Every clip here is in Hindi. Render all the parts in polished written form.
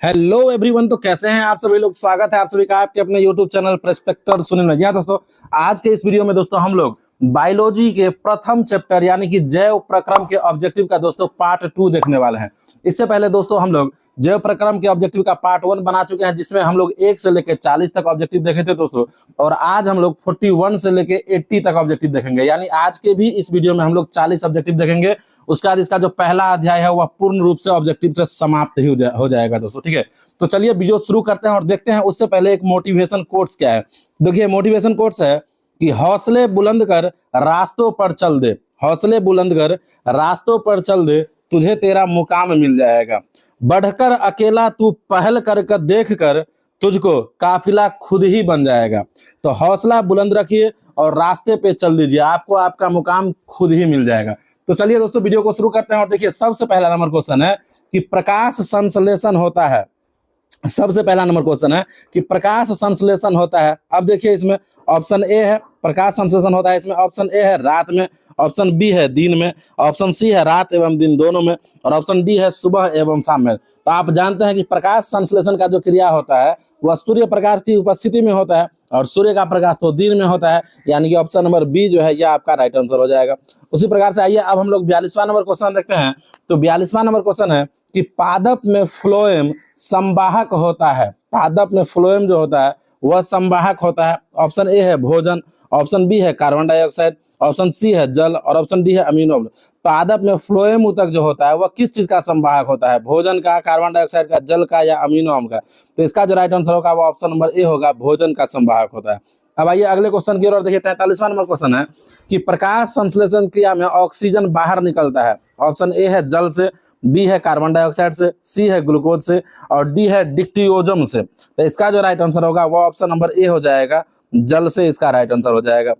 Hello everyone. तो कैसे हैं आप सभी लोग। स्वागत है आप सभी का आपके अपने यूट्यूब चैनल प्रेस्पेक्टर सुनील में। जी हाँ दोस्तों, आज के इस वीडियो में दोस्तों हम लोग बायोलॉजी के प्रथम चैप्टर यानी कि जैव प्रक्रम के ऑब्जेक्टिव का दोस्तों पार्ट 2 देखने वाले हैं। इससे पहले दोस्तों हम लोग जैव प्रक्रम के ऑब्जेक्टिव का पार्ट 1 बना चुके हैं, जिसमें हम लोग 1 से लेकर 40 तक ऑब्जेक्टिव देखे थे दोस्तों। और आज हम लोग 41 से लेकर 80 तक ऑब्जेक्टिव देखेंगे, यानी आज के भी इस वीडियो में हम लोग 40 ऑब्जेक्टिव देखेंगे। उसके बाद इसका जो पहला अध्याय है वह पूर्ण रूप से ऑब्जेक्टिव से समाप्त ही हो जाएगा दोस्तों। ठीक है, तो चलिए वीडियो शुरू करते हैं और देखते हैं। उससे पहले एक मोटिवेशन कोट्स क्या है। देखिए मोटिवेशन कोट्स है कि हौसले बुलंद कर रास्तों पर चल दे, हौसले बुलंद कर रास्तों पर चल दे, तुझे तेरा मुकाम मिल जाएगा। बढ़कर अकेला तू पहल कर देख कर, तुझको काफिला खुद ही बन जाएगा। तो हौसला बुलंद रखिए और रास्ते पे चल दीजिए, आपको आपका मुकाम खुद ही मिल जाएगा। तो चलिए दोस्तों वीडियो को शुरू करते हैं और देखिए सबसे पहला नंबर क्वेश्चन है कि प्रकाश संश्लेषण होता है। सबसे पहला नंबर क्वेश्चन है कि प्रकाश संश्लेषण होता है। अब देखिए इसमें ऑप्शन ए है प्रकाश संश्लेषण होता है, इसमें ऑप्शन ए है रात में, ऑप्शन बी है दिन में, ऑप्शन सी है रात एवं दिन दोनों में, और ऑप्शन डी है सुबह एवं शाम में। तो आप जानते हैं कि प्रकाश संश्लेषण का जो क्रिया होता है वह सूर्य प्रकाश की उपस्थिति में होता है और सूर्य का प्रकाश तो दिन में होता है, यानी कि ऑप्शन नंबर बी जो है यह आपका राइट आंसर हो जाएगा। उसी प्रकार से आइए अब हम लोग 42वां नंबर क्वेश्चन देखते हैं। तो 42वां नंबर क्वेश्चन है कि पादप में फ्लोएम संवाहक होता है। पादप में फ्लोएम जो होता है वह संवाहक होता है। ऑप्शन ए है भोजन, ऑप्शन बी है कार्बन डाइऑक्साइड, ऑप्शन सी है जल और ऑप्शन डी है अमीनो अम्ल। पादप में फ्लोएम ऊतक जो होता है वह किस चीज का संवाहक होता है, भोजन का, कार्बन डाइऑक्साइड का, जल का या अमीनो अम्ल का। तो इसका जो राइट आंसर होगा वो ऑप्शन नंबर ए होगा, भोजन का संवाहक होता है। अब आइए अगले क्वेश्चन की ओर देखिए। 43वां नंबर क्वेश्चन है कि प्रकाश संश्लेषण क्रिया में ऑक्सीजन बाहर निकलता है। ऑप्शन ए है जल से, बी है कार्बन डाइऑक्साइड से, सी है ग्लूकोज से और डी है डिक्टियोजम से। तो इसका जो राइट आंसर होगा वो ऑप्शन नंबर ए हो जाएगा, जल से इसका राइट आंसर हो जाएगा।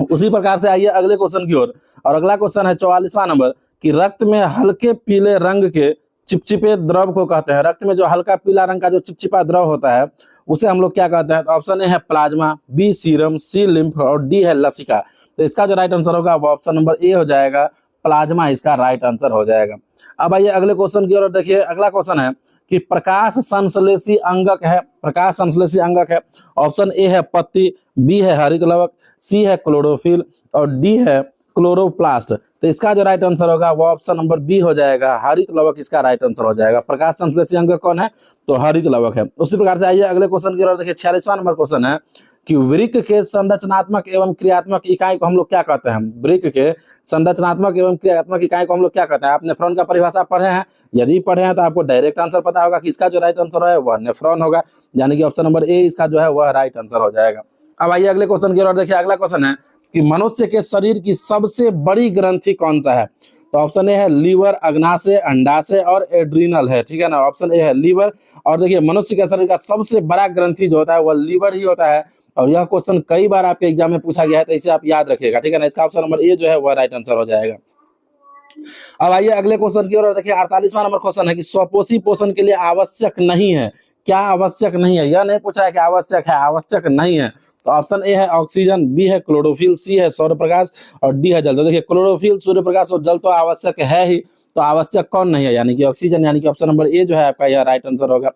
उसी प्रकार से आइए अगले क्वेश्चन की ओर। और अगला क्वेश्चन है 44वां नंबर कि रक्त में हल्के पीले रंग के चिपचिपे द्रव को कहते हैं। रक्त में जो हल्का पीला रंग का जो चिपचिपा द्रव होता है उसे हम लोग क्या कहते हैं। तो ऑप्शन ए है प्लाज्मा, बी सीरम, सी लिम्फ और डी है लसिका। तो इसका जो राइट आंसर होगा वो ऑप्शन नंबर ए हो जाएगा, प्लाज्मा इसका राइट आंसर हो जाएगा। अब आइए अगले क्वेश्चन की ओर देखिए। अगला क्वेश्चन है कि प्रकाश संश्लेषी अंगक है। प्रकाश संश्लेषी अंगक है। ऑप्शन ए है पत्ती, बी है हरित लवक, सी है क्लोरोफिल और डी है क्लोरोप्लास्ट। तो इसका जो राइट आंसर होगा वो ऑप्शन नंबर बी हो जाएगा, हरित लवक इसका राइट आंसर हो जाएगा। प्रकाश संश्लेषी अंगक कौन है, तो हरित लवक है। उसी प्रकार से आइए अगले क्वेश्चन की ओर देखिए। 46वां नंबर क्वेश्चन है कि वृक्क के संरचनात्मक एवं क्रियात्मक इकाई को हम लोग क्या कहते हैं। वृक्क के संरचनात्मक एवं क्रियात्मक इकाई को हम लोग क्या कहते हैं। आप नेफ्रॉन का परिभाषा पढ़े हैं, यदि पढ़े हैं तो आपको डायरेक्ट आंसर पता होगा कि इसका जो राइट आंसर है वह नेफ्रॉन होगा, यानी कि ऑप्शन नंबर ए इसका जो है वह राइट आंसर हो जाएगा। अब आइए अगले क्वेश्चन की ओर देखिए। अगला क्वेश्चन है कि मनुष्य के शरीर की सबसे बड़ी ग्रंथि कौन सा है। तो ऑप्शन ए है लीवर, अग्नाशय, अंडाशय और एड्रीनल है। ठीक है ना, ऑप्शन ए है लीवर। और देखिए मनुष्य के शरीर का सबसे बड़ा ग्रंथि जो होता है वह लीवर ही होता है। और यह क्वेश्चन कई बार आपके एग्जाम में पूछा गया है, तो इसे आप याद रखिएगा। ठीक है ना, इसका ऑप्शन नंबर ए जो है वह राइट आंसर हो जाएगा। अब आइए अगले क्वेश्चन की ओर देखिए। 48वां नंबर क्वेश्चन है कि स्वपोषी पोषण के लिए आवश्यक नहीं है। क्या आवश्यक नहीं है, यह नहीं पूछा है कि आवश्यक है, आवश्यक नहीं है। तो ऑप्शन ए है ऑक्सीजन, बी है क्लोरोफिल, सी है सूर्य प्रकाश और डी है जल। तो देखिए क्लोरोफिल, सूर्य प्रकाश और जल तो आवश्यक है ही, तो आवश्यक कौन नहीं है, यानी कि ऑक्सीजन, यानी कि ऑप्शन नंबर ए जो है आपका यह राइट आंसर होगा।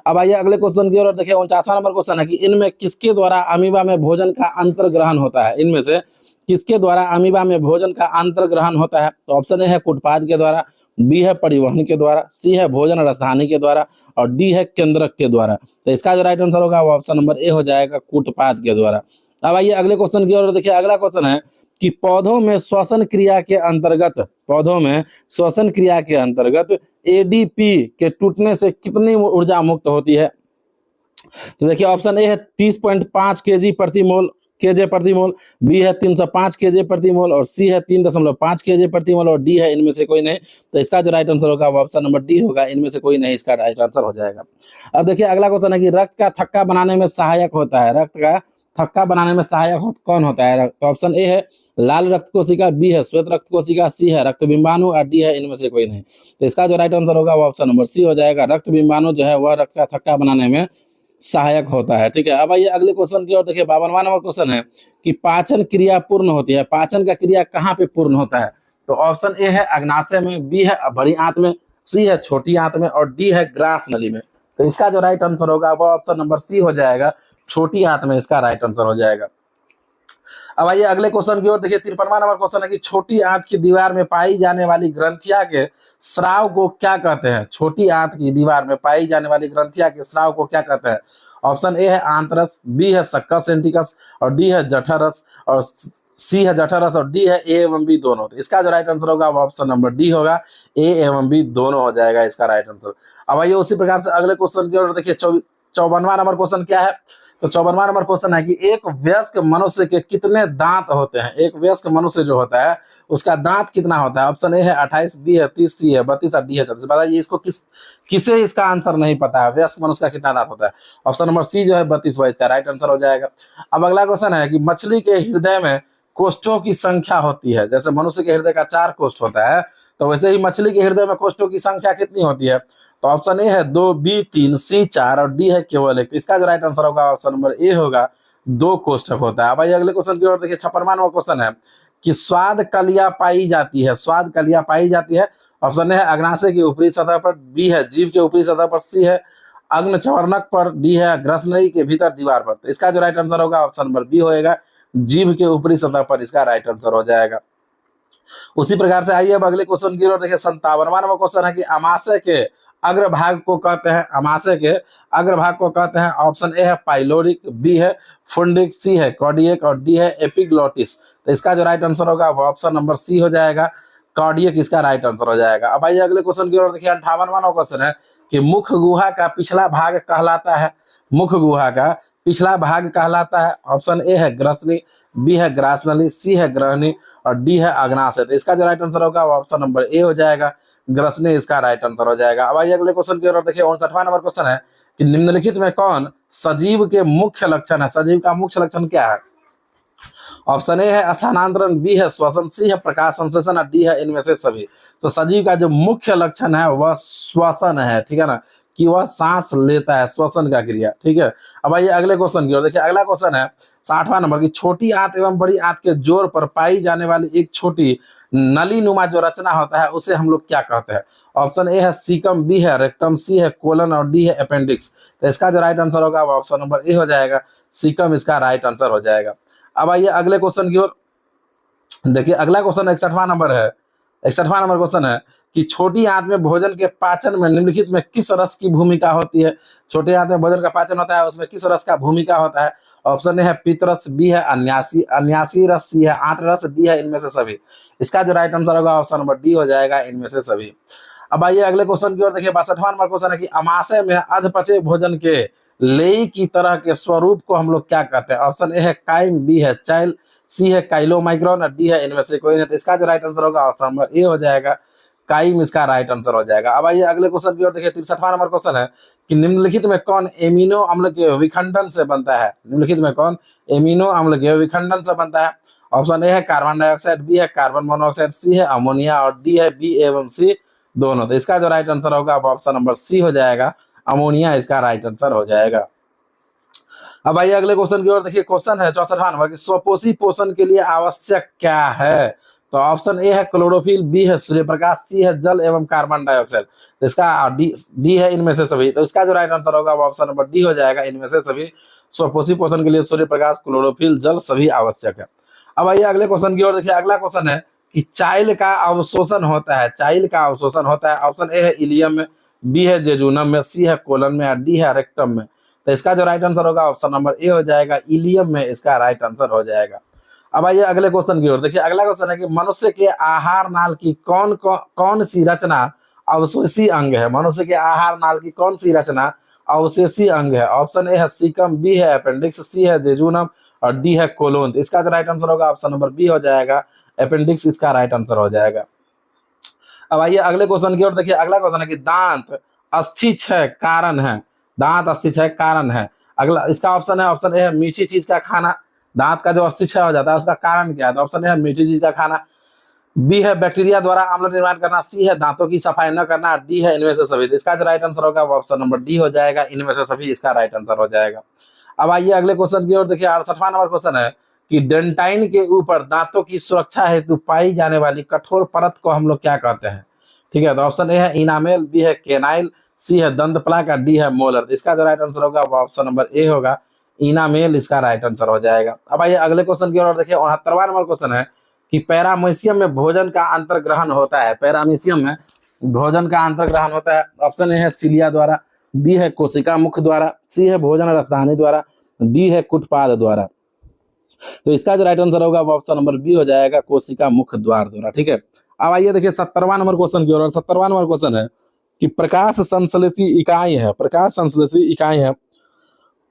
अब आइए अगले क्वेश्चन की ओर देखिए। 49वां नंबर क्वेश्चन है कि इनमें किसके द्वारा अमीबा में भोजन का अंतर्ग्रहण होता है। इनमें से किसके द्वारा अमीबा में भोजन का अंतर्ग्रहण होता है। तो ऑप्शन ए है कुटपाद के द्वारा, बी है परिवहन के द्वारा, सी है भोजन रसधानी के द्वारा और डी है केंद्रक के द्वारा। तो इसका जो राइट आंसर होगा वो ऑप्शन नंबर ए हो जाएगा, कूटपाद के द्वारा। अब आइए अगले क्वेश्चन की ओर देखिए। अगला क्वेश्चन है कि पौधों में श्वसन क्रिया के अंतर्गत, पौधों में श्वसन क्रिया के अंतर्गत एडीपी के टूटने से कितनी ऊर्जा मुक्त होती है। तो देखिए ऑप्शन ए है 30.5 केजे प्रति मोल, बी है 305 केजे प्रति मोल और सी है 3.5 केजे प्रति मोल और डी है इनमें से कोई नहीं। तो इसका जो राइट आंसर होगा वो ऑप्शन नंबर डी होगा, इनमें से कोई नहीं इसका राइट आंसर हो जाएगा। अब देखिए अगला क्वेश्चन है कि रक्त का थक्का बनाने में सहायक होता है। रक्त का थक्का बनाने में सहायक कौन होता है। तो ऑप्शन ए है लाल रक्त कोशिका, बी है श्वेत रक्त कोशिका, सी है रक्त बिंबाणु और डी है इनमें से कोई नहीं। तो इसका जो राइट आंसर होगा वो ऑप्शन नंबर सी हो जाएगा, रक्त बिंबाणु जो है वह रक्त का थक्का बनाने में सहायक होता है। ठीक है, अब आइए अगले क्वेश्चन की ओर देखिए। 52वां नंबर क्वेश्चन है कि पाचन क्रिया पूर्ण होती है। पाचन का क्रिया कहाँ पे पूर्ण होता है। तो ऑप्शन ए है अग्नाशय में, बी है बड़ी आंत में, सी है छोटी आंत में और डी है ग्रास नली में। तो इसका जो राइट आंसर होगा वो ऑप्शन नंबर सी हो जाएगा, छोटी आंत में इसका राइट आंसर हो जाएगा। अब आइए अगले क्वेश्चन की ओर देखिए। 53वां नंबर क्वेश्चन है कि छोटी आंत की दीवार में पाई जाने वाली ग्रंथिया के स्राव को क्या कहते हैं? छोटी आंत की दीवार में पाई जाने वाली ग्रंथिया के स्राव को क्या कहते हैं? ऑप्शन ए है आंतरस, बी है सक्कस सेंटिकस और डी है जठरस और सी है जठरस और डी है ए एवं बी दोनों। तो इसका जो राइट आंसर होगा वो ऑप्शन नंबर डी होगा, ए एवं बी दोनों हो जाएगा इसका राइट आंसर। अब आइए उसी प्रकार से अगले क्वेश्चन की ओर देखिए। 54वां नंबर क्वेश्चन क्या है? तो 54वां नंबर क्वेश्चन है कि एक वयस्क मनुष्य के कितने दांत होते हैं? एक वयस्क मनुष्य जो होता है उसका दांत कितना होता है? ऑप्शन ए है 28, बी है 30, सी है 32 और डी है 34। बताइए इसको किसे इसका आंसर नहीं पता है, वयस्क मनुष्य का कितना दांत होता है? ऑप्शन नंबर सी जो है 32 इसका राइट आंसर हो जाएगा। अब अगला क्वेश्चन है कि मछली के हृदय में कोष्ठों की संख्या होती है। जैसे मनुष्य के हृदय का 4 कोष्ठ होता है, तो वैसे ही मछली के हृदय में कोष्ठों की संख्या कितनी होती है? तो ऑप्शन ए है 2, बी 3, सी 4 और डी है केवल 1। इसका जो राइट आंसर होगा ऑप्शन नंबर ए होगा, 2 कोष्ठक होता है। अब आइए अगले क्वेश्चन की ओर देखिए। 56वां नंबर क्वेश्चन है कि स्वाद कलियां पाई जाती है। स्वाद कलियां पाई जाती है। ऑप्शन ए है अग्नाशय की ऊपरी सतह पर, बी है जीभ के ऊपरी सतह पर, सी है अग्नचवर्णक पर, डी है ग्रसनली के भीतर दीवार पर। तो इसका जो राइट आंसर होगा ऑप्शन नंबर बी होएगा, जीभ के ऊपरी सतह पर इसका राइट आंसर हो जाएगा। उसी प्रकार से आइए अब अगले क्वेश्चन की ओर देखिए। 57वां नंबर क्वेश्चन है कि अमाशय के अग्रभाग को कहते हैं, अमाशय के अग्रभाग को कहते हैं। ऑप्शन ए है पाइलोरिक, बी है फुंडिक, सी है कार्डियक और डी है एपिग्लोटिस। तो इसका जो राइट आंसर होगा वो ऑप्शन नंबर सी हो जाएगा, कार्डियक इसका राइट आंसर हो जाएगा। अब आइए अगले क्वेश्चन की ओर देखिए। 58वां नंबर क्वेश्चन है कि मुख गुहा का पिछला भाग कहलाता है। मुख गुहा का पिछला भाग कहलाता है। ऑप्शन ए है ग्रसनी, बी है ग्रासनली, सी है ग्रहणी और डी है अग्नाशय। तो इसका जो राइट आंसर होगा वो ऑप्शन नंबर ए हो जाएगा, ग्रसनी इसका राइट आंसर हो जाएगा। अब आइए अगले क्वेश्चन की ओर देखिए। 59वां नंबर क्वेश्चन है कि निम्नलिखित में कौन सजीव के मुख्य लक्षण है? सजीव का मुख्य लक्षण क्या है? ऑप्शन ए है स्थानांतरण, बी है श्वसन, सी है प्रकाश संश्लेषण और डी है इनमें से सभी। तो सजीव का जो मुख्य लक्षण है वह श्वसन है, ठीक है ना, कि वह सांस लेता है, श्वसन का क्रिया, ठीक है। अब आइए अगले क्वेश्चन की ओर देखिए। अगला क्वेश्चन है 60वां नंबर की छोटी आंत एवं बड़ी आंत के जोड़ पर पाई जाने वाली एक छोटी नली नुमा जो रचना होता है उसे हम लोग क्या कहते हैं? ऑप्शन ए है सीकम, बी है रेक्टम, सी है कोलन और डी है अपेंडिक्स। तो इसका जो राइट आंसर होगा वो ऑप्शन नंबर ए हो जाएगा, सीकम इसका राइट आंसर हो जाएगा। अब आइए अगले क्वेश्चन की ओर देखिए। अगला क्वेश्चन 61वां नंबर है। 61वां नंबर क्वेश्चन है कि छोटी आंत में भोजन के पाचन में निम्नलिखित में किस रस की भूमिका होती है? छोटी आंत में भोजन का पाचन होता है, उसमें किस रस का भूमिका होता है? ऑप्शन ए है पित्तरस, बी है अन्यासी रस, सी है आंत्र रस, डी है इनमें से सभी। इसका जो राइट आंसर होगा ऑप्शन नंबर डी हो जाएगा, इनमें से सभी। अब आइए अगले क्वेश्चन की ओर देखिए। 62वां नंबर क्वेश्चन है कि अमाशय में अधपचे भोजन के लेई की तरह के स्वरूप को हम लोग क्या कहते हैं? ऑप्शन ए है काइम, बी है चाइल, सी है काइलोमाइक्रोन और डी है इनमें से कोई नहीं। तो इसका जो राइट आंसर होगा ऑप्शन नंबर ए हो जाएगा, काइम इसका राइट आंसर हो जाएगा। अब आइए अगले क्वेश्चन की ओर देखिए। 63वां नंबर क्वेश्चन है कि निम्नलिखित में कौन एमिनो अम्ल के विखंडन से बनता है? निम्नलिखित में कौन एमिनो अम्ल के विखंडन से बनता है? ऑप्शन ए है कार्बन डाइऑक्साइड, बी है कार्बन मोनोऑक्साइड, सी है अमोनिया और डी है बी एवं सी दोनों। तो इसका जो राइट आंसर होगा वो ऑप्शन नंबर सी हो जाएगा, अमोनिया इसका राइट आंसर हो जाएगा। अब आइए अगले क्वेश्चन की ओर देखिए। क्वेश्चन है 64वां नंबर कि स्वपोषी पोषण के लिए आवश्यक क्या है? तो ऑप्शन ए है क्लोरोफिल, बी है सूर्य प्रकाश, सी है जल एवं कार्बन डाइऑक्साइड। तो इसका डी है इनमें से सभी। तो इसका जो राइट आंसर होगा वो ऑप्शन नंबर डी हो जाएगा, इनमें से सभी। स्वपोषी पोषण के लिए सूर्य प्रकाश, क्लोरोफिल, जल सभी आवश्यक है। अब आइए अगले क्वेश्चन की ओर देखिए। अगला क्वेश्चन है कि चाइल का अवशोषण होता है, चाइल का अवशोषण होता है। ऑप्शन ए है इलियम में, बी है जेजूनम में, सी है कोलन में और डी है रेक्टम में। तो इसका जो राइट आंसर होगा ऑप्शन नंबर ए हो जाएगा, इलियम में इसका राइट आंसर हो जाएगा। अब आइए अगले क्वेश्चन की ओर देखिए। अगला क्वेश्चन है कि मनुष्य के आहार नाल की कौन सी रचना अवशेषी अंग है? मनुष्य के आहार नाल की कौन सी रचना अवशेषी अंग है? ऑप्शन ए है सीकम, बी है अपेंडिक्स, सी है जेजूनम और डी है कोलोन। तो इसका जो राइट आंसर होगा ऑप्शन नंबर बी हो जाएगा, अपेंडिक्स इसका राइट आंसर हो जाएगा। अब आइए अगले क्वेश्चन की ओर देखिए। अगला क्वेश्चन है कि दांत अस्थिक्षय कारण है, दांत अस्थिक्षय कारण है। अगला इसका ऑप्शन है, ऑप्शन ए है मीठी चीज का खाना। दांत का जो अस्थिक्षय हो जाता है उसका कारण क्या है? तो ऑप्शन ए है मीठी चीज का खाना, बी है बैक्टीरिया द्वारा अम्ल निर्माण करना, सी है दांतों की सफाई न करना, डी है इनमें से सभी। तो इसका जो राइट आंसर होगा वो ऑप्शन नंबर डी हो जाएगा, इनमें से सभी इसका राइट आंसर हो जाएगा। अब आइए अगले क्वेश्चन की ओर देखिए। 68वां नंबर क्वेश्चन है कि डेंटाइन के ऊपर दांतों की सुरक्षा हेतु पाई जाने वाली कठोर परत को हम लोग क्या कहते हैं? ठीक है, तो ऑप्शन ए है इनामेल, बी है केनाइल, सी है दंत प्लाक, डी है मोलर। तो इसका जो राइट आंसर होगा वो ऑप्शन नंबर ए होगा, इनामेल इसका राइट आंसर हो जाएगा। अब आइए अगले क्वेश्चन की ओर देखिए। 69वां नंबर क्वेश्चन है कि पैरामीशियम में भोजन का अंतर्ग्रहण होता है। पैरामीशियम में भोजन का अंतर्ग्रहण होता है। ऑप्शन ए है सिलिया द्वारा, बी है कोशिका मुख द्वारा, सी है भोजन रसधानी द्वारा, डी है कुटपाद द्वारा। तो इसका जो राइट आंसर होगा वो ऑप्शन नंबर बी हो जाएगा, कोशिका मुख द्वार द्वारा। ठीक है, अब आइए देखिए 70वां नंबर क्वेश्चन की ओर। 70वां नंबर क्वेश्चन है कि प्रकाश संश्लेषी इकाई है, प्रकाश संश्लेषी इकाई है।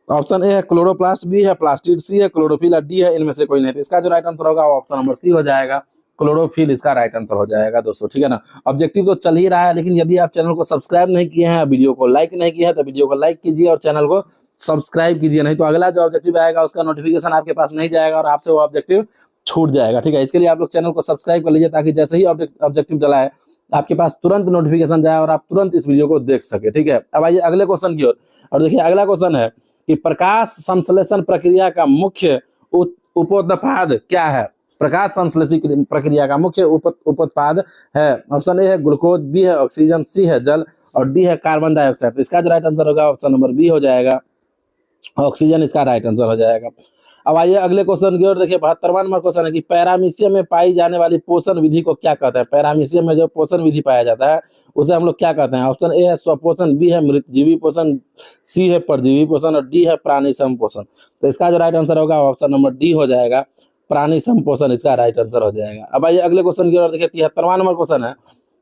ऑप्शन ए है क्लोरोप्लास्ट, बी है प्लास्टिड, सी है क्लोरोफिल और डी है इनमें से कोई नहीं। तो इसका जो राइट आंसर होगा वो ऑप्शन नंबर सी हो जाएगा, क्लोरोफिल इसका राइट आंसर हो जाएगा दोस्तों। ठीक है ना, ऑब्जेक्टिव तो चल ही रहा है, लेकिन यदि आप चैनल को सब्सक्राइब नहीं किए हैं, वीडियो को लाइक नहीं किया है, तो वीडियो को लाइक कीजिए और चैनल को सब्सक्राइब कीजिए, नहीं तो अगला जो ऑब्जेक्टिव आएगा उसका नोटिफिकेशन आपके पास नहीं जाएगा और आपसे वो ऑब्जेक्टिव छूट जाएगा। ठीक है, इसके लिए आप लोग चैनल को सब्सक्राइब कर लीजिए, ताकि जैसे ही ऑब्जेक्टिव डला है आपके पास तुरंत नोटिफिकेशन जाए और आप तुरंत इस वीडियो को देख सके। ठीक है, अब आइए अगले क्वेश्चन की ओर। और देखिए अगला क्वेश्चन है कि प्रकाश संश्लेषण प्रक्रिया का मुख्य उपोत्पाद क्या है। प्रकाश संश्लेषी प्रक्रिया का मुख्य उपोत्पाद है। ऑप्शन ए है ग्लूकोज, बी है ऑक्सीजन, सी है जल और डी है कार्बन डाइऑक्साइड। तो इसका जो राइट आंसर होगा ऑप्शन नंबर बी हो जाएगा, ऑक्सीजन इसका राइट आंसर हो जाएगा। अब आइए अगले क्वेश्चन की ओर देखिए। 72वां नंबर क्वेश्चन है कि पैरामीशियम में पाई जाने वाली पोषण विधि को क्या कहते हैं। पैरामीशियम में जो पोषण विधि पाया जाता है उसे हम लोग क्या कहते हैं। ऑप्शन ए है स्वपोषण, बी है मृतजीवी पोषण, सी है परजीवी पोषण और डी है प्राणी संपोषण। तो इसका जो राइट आंसर होगा ऑप्शन नंबर डी हो जाएगा, प्राणी संपोषण इसका राइट आंसर हो जाएगा। अब आइए अगले क्वेश्चन की ओर देखिए। 73वां नंबर क्वेश्चन है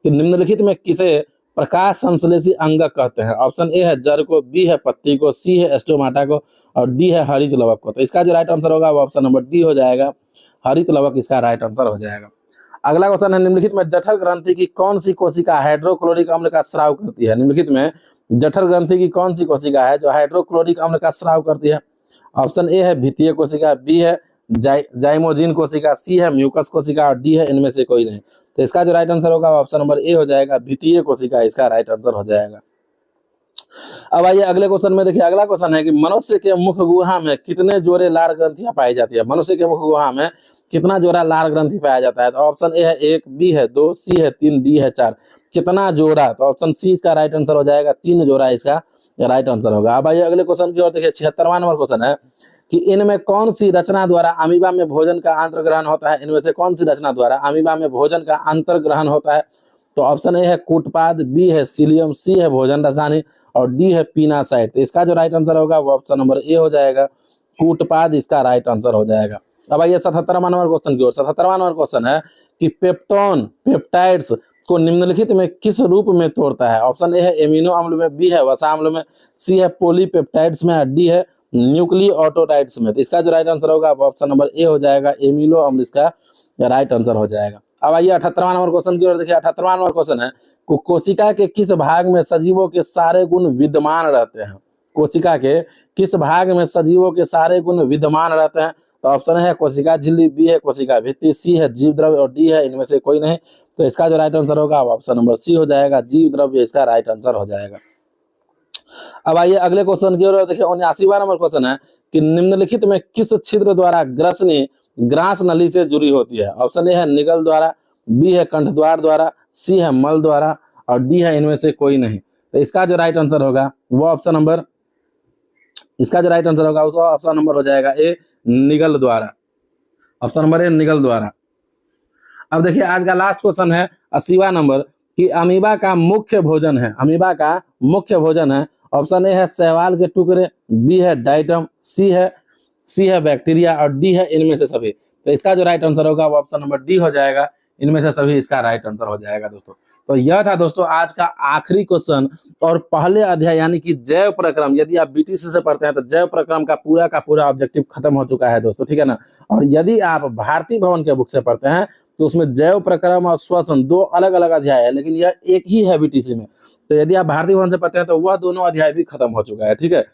कि निम्नलिखित में किसे प्रकाश संश्लेषी अंगक कहते हैं। ऑप्शन ए है जड़ को, बी है पत्ती को, सी है स्टोमाटा को और डी है हरित लवक को। तो इसका जो राइट आंसर होगा वो ऑप्शन नंबर डी हो जाएगा, हरित लवक इसका राइट आंसर हो जाएगा। अगला क्वेश्चन है निम्नलिखित में जठर ग्रंथि की कौन सी कोशिका हाइड्रोक्लोरिक अम्ल का स्राव करती है। निम्नलिखित में जठर ग्रंथि की कौन सी कोशिका है जो हाइड्रोक्लोरिक अम्ल का स्राव करती है। ऑप्शन ए है भित्तीय कोशिका, बी है जाइमोजिन कोशिका, सी है म्यूकस कोशिका और डी है इनमें से कोई नहीं। तो इसका जो राइट आंसर होगा ऑप्शन नंबर ए हो जाएगा, भित्तीय कोशिका इसका राइट आंसर हो जाएगा। अब आइए अगले क्वेश्चन में देखिए। अगला क्वेश्चन है कि मनुष्य के मुख गुहा में कितने जोड़े लार ग्रंथियां पाई जाती है। मनुष्य के मुख गुहा में कितना जोड़ा लार ग्रंथि पाया जाता है। तो ऑप्शन ए है 1, बी है 2, सी है 3, डी है 4। कितना जोड़ा, तो ऑप्शन सी इसका राइट आंसर हो जाएगा, 3 जोड़ा इसका राइट आंसर होगा। अब आइए अगले क्वेश्चन की ओर देखिए। 76वां नंबर क्वेश्चन है कि इनमें कौन सी रचना द्वारा अमीबा में भोजन का अंतर्ग्रहण होता है। इनमें से कौन सी रचना द्वारा अमीबा में भोजन का अंतर्ग्रहण होता है। तो ऑप्शन ए है कूटपाद, बी है सीलियम, सी है भोजन रसायनी और डी है पीनासाइड। तो इसका जो राइट आंसर होगा वो ऑप्शन नंबर ए हो जाएगा, कूटपाद इसका राइट आंसर हो जाएगा। अब आइए 77वां नंबर क्वेश्चन की ओर। 77वां नंबर क्वेश्चन है कि पेप्टोन पेप्टाइड्स को निम्नलिखित में किस रूप में तोड़ता है। ऑप्शन ए है एमिनो अम्ल में, बी है वसा अम्ल में, सी है पॉलीपेप्टाइड्स में और डी है न्यूक्लियोटाइड्स में। तो इसका जो राइट आंसर होगा ऑप्शन नंबर ए हो जाएगा, एमिनो अम्ल इसका राइट आंसर हो जाएगा। अब आइए 78वां नंबर क्वेश्चन की ओर देखिए। 78वां नंबर क्वेश्चन है कोशिका के किस भाग में सजीवों के सारे गुण विद्यमान रहते हैं। कोशिका के किस भाग में सजीवों के सारे गुण विद्यमान रहते हैं। तो ऑप्शन है कोशिका झिल्ली, बी है कोशिका भित्ति, सी है जीव द्रव्य और डी है इनमें से कोई नहीं। तो इसका जो राइट आंसर होगा ऑप्शन नंबर सी हो जाएगा, जीव द्रव्य इसका राइट आंसर हो जाएगा। अब आइए अगले क्वेश्चन की ओर देखिए। 79वां नंबर क्वेश्चन है कि निम्नलिखित में किस छिद्र द्वारा ग्रसनी ग्रास नली से जुड़ी होती है। ऑप्शन ए है निगल द्वारा, बी है कंठ द्वार द्वारा, सी है मल द्वारा और डी है इनमें से कोई नहीं। तो इसका जो राइट आंसर होगा वो ऑप्शन नंबर हो जाएगा ए, निगल द्वारा। ऑप्शन नंबर ए, निगल द्वारा। अब देखिए आज का लास्ट क्वेश्चन है 80वां नंबर कि अमीबा का मुख्य भोजन है। ऑप्शन ए है शैवाल के टुकड़े, बी है डाइटम, सी है बैक्टीरिया और डी है इनमें से सभी। तो इसका जो राइट आंसर होगा वो ऑप्शन नंबर डी हो जाएगा, इनमें से सभी इसका राइट आंसर हो जाएगा दोस्तों। तो यह था दोस्तों आज का आखिरी क्वेश्चन और पहले अध्याय यानी कि जैव प्रक्रम। यदि आप बीटीसी से पढ़ते हैं तो जैव प्रक्रम का पूरा ऑब्जेक्टिव खत्म हो चुका है दोस्तों, ठीक है ना। और यदि आप भारती भवन के बुक से पढ़ते हैं तो उसमें जैव प्रक्रम और श्वसन 2 अलग अलग अध्याय है, लेकिन यह एक ही है बीटीसी में। तो यदि आप भारती भवन से पढ़ते हैं तो वह दोनों अध्याय भी खत्म हो चुका है, ठीक है।